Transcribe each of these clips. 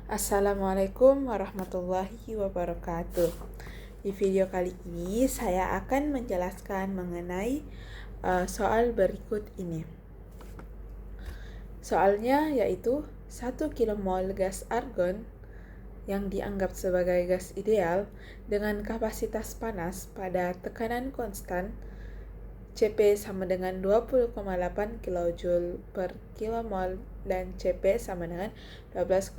Assalamualaikum warahmatullahi wabarakatuh. Di video kali ini saya akan menjelaskan mengenai soal berikut ini. Soalnya yaitu 1 kmol gas argon yang dianggap sebagai gas ideal dengan kapasitas panas pada tekanan konstan Cp sama dengan 20,8 kJ per kmol dan Cp sama dengan 12,5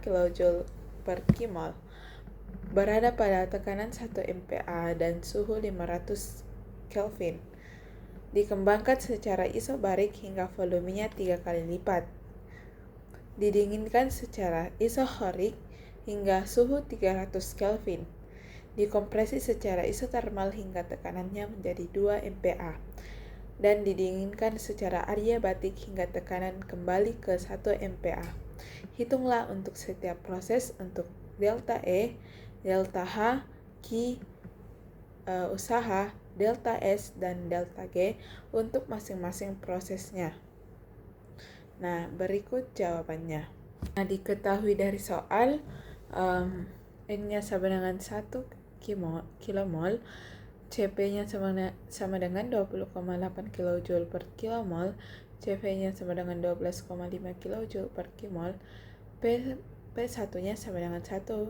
kJ per kmol berada pada tekanan 1 MPa dan suhu 500 Kelvin. Dikembangkan secara isobarik hingga volumenya 3 kali lipat. Didinginkan secara isohorik hingga suhu 300 Kelvin. Dikompresi secara isotermal hingga tekanannya menjadi 2 MPa dan didinginkan secara adiabatik hingga tekanan kembali ke 1 MPa. Hitunglah untuk setiap proses untuk delta E, delta H, Q, usaha, delta S, dan delta G untuk masing-masing prosesnya. Nah, berikut jawabannya. Nah, diketahui dari soal N-nya sama dengan 1 kmol, Cp-nya sama dengan 20,8 kJ per kmol, Cv-nya sama dengan 12,5 kJ per kmol, P1-nya sama dengan 1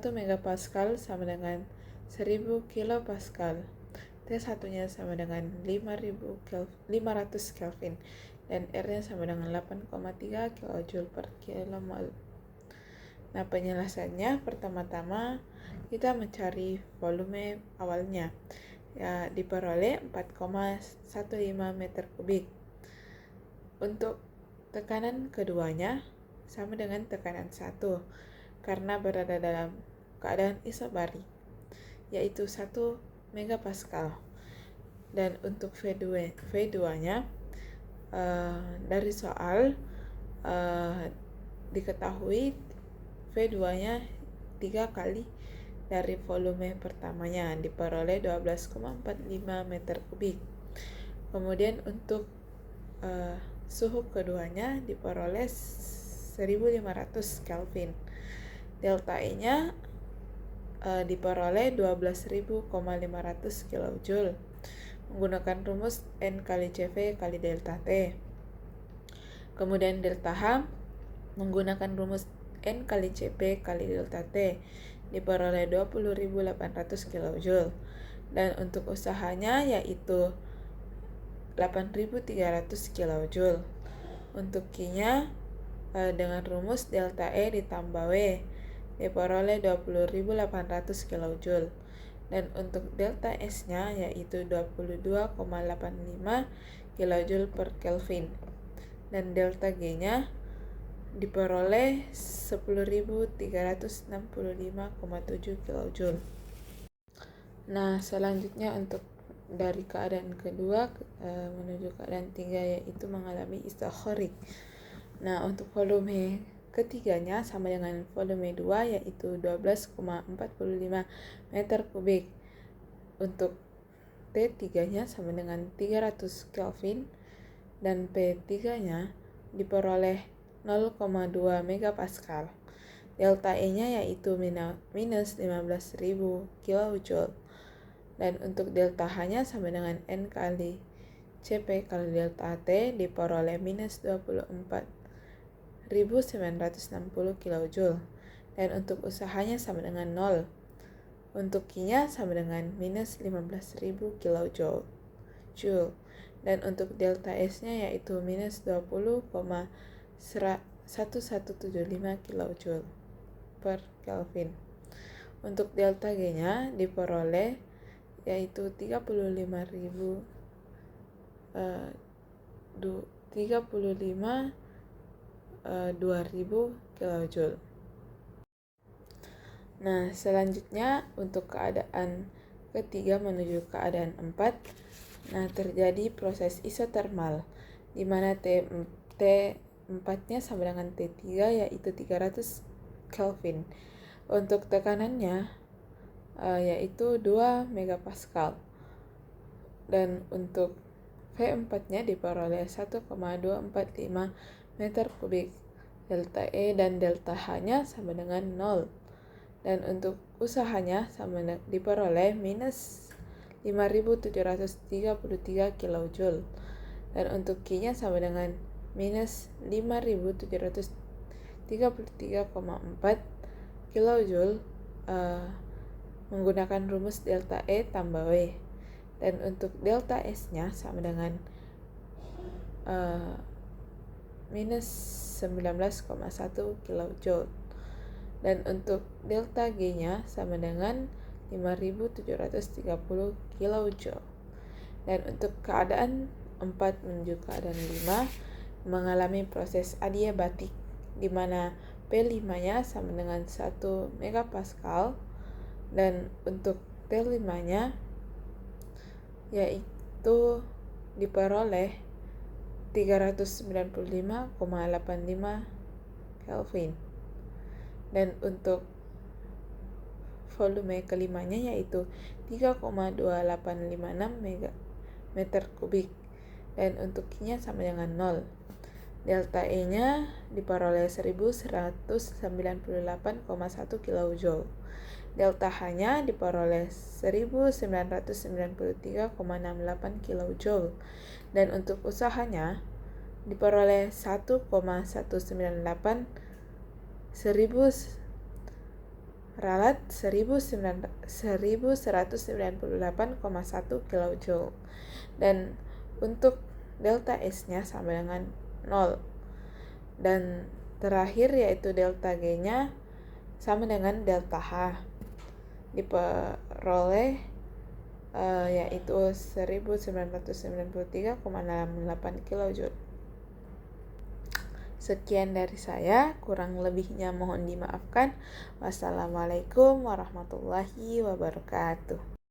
megapascal sama dengan 1000 kilopascal, T1-nya sama dengan 500 Kelvin, dan R-nya sama dengan 8,3 kJ per kmol. Nah, penjelasannya pertama-tama kita mencari volume awalnya, ya diperoleh 4,15 meter kubik. Untuk tekanan keduanya sama dengan tekanan 1 karena berada dalam keadaan isobarik, yaitu 1 megapascal. Dan untuk V2-nya dari soal diketahui V2-nya 3 kali dari volume pertamanya, diperoleh 12,45 meter kubik. Kemudian untuk suhu keduanya diperoleh 1500 Kelvin. Delta E-nya diperoleh 12.500 kJ menggunakan rumus N kali Cv kali delta T. Kemudian delta H menggunakan rumus N kali Cp kali delta T diperoleh 20.800 kJ. Dan untuk usahanya yaitu 8.300 kJ. Untuk Q-nya dengan rumus delta E ditambah W diperoleh 20.800 kJ. Dan untuk delta S-nya yaitu 22,85 kJ per Kelvin. Dan delta G-nya diperoleh 10.365,7 kJ. Nah, selanjutnya untuk dari keadaan kedua menuju keadaan tiga yaitu mengalami isohorik. Nah, untuk volume ketiganya sama dengan volume 2 yaitu 12,45 meter kubik. Untuk T3-nya sama dengan 300 Kelvin dan P3-nya diperoleh 0,2 megapascal. Delta E-nya yaitu minus 15.000 kJ. Dan untuk delta H-nya sama dengan N kali Cp kali delta T diperoleh minus 24.960 kJ. Dan untuk usahanya sama dengan 0. Untuk Q-nya sama dengan minus 15.000 kJ. Dan untuk delta S-nya yaitu minus 20,1175 kJ per Kelvin. Untuk delta G-nya diperoleh yaitu 2000 kJ. Nah, selanjutnya untuk keadaan ketiga menuju keadaan 4, nah terjadi proses isotermal di mana T4-nya sama dengan T3 yaitu 300 Kelvin. Untuk tekanannya yaitu 2 megapascal. Dan untuk V4-nya diperoleh 1,245 meter kubik. delta E dan delta H-nya sama dengan 0. Dan untuk usahanya diperoleh minus 5.733 kJ. Dan untuk Q-nya sama dengan minus 5.733,4 kJ menggunakan rumus delta E tambah W. Dan untuk delta S-nya sama dengan minus 19,1 kJ. Dan untuk delta G-nya sama dengan 5.730 kJ. Dan untuk keadaan 4 menuju keadaan 5 mengalami proses adiabatik di mana P5-nya sama dengan 1 megapascal dan untuk T5-nya yaitu diperoleh 395,85 Kelvin. Dan untuk volume kelimanya yaitu 3,2856 meter kubik. Dan untuk Q-nya sama dengan 0. Delta E-nya diperoleh 1198,1 kJ. Delta H-nya diperoleh 1993,68 kJ. Dan untuk usahanya diperoleh 1,198 ralat 1198,1 kJ. Dan untuk delta S-nya sama dengan 0. Dan terakhir yaitu delta G-nya sama dengan delta H. Diperoleh yaitu 1993,68 kJ. Sekian dari saya, kurang lebihnya mohon dimaafkan. Wassalamualaikum warahmatullahi wabarakatuh.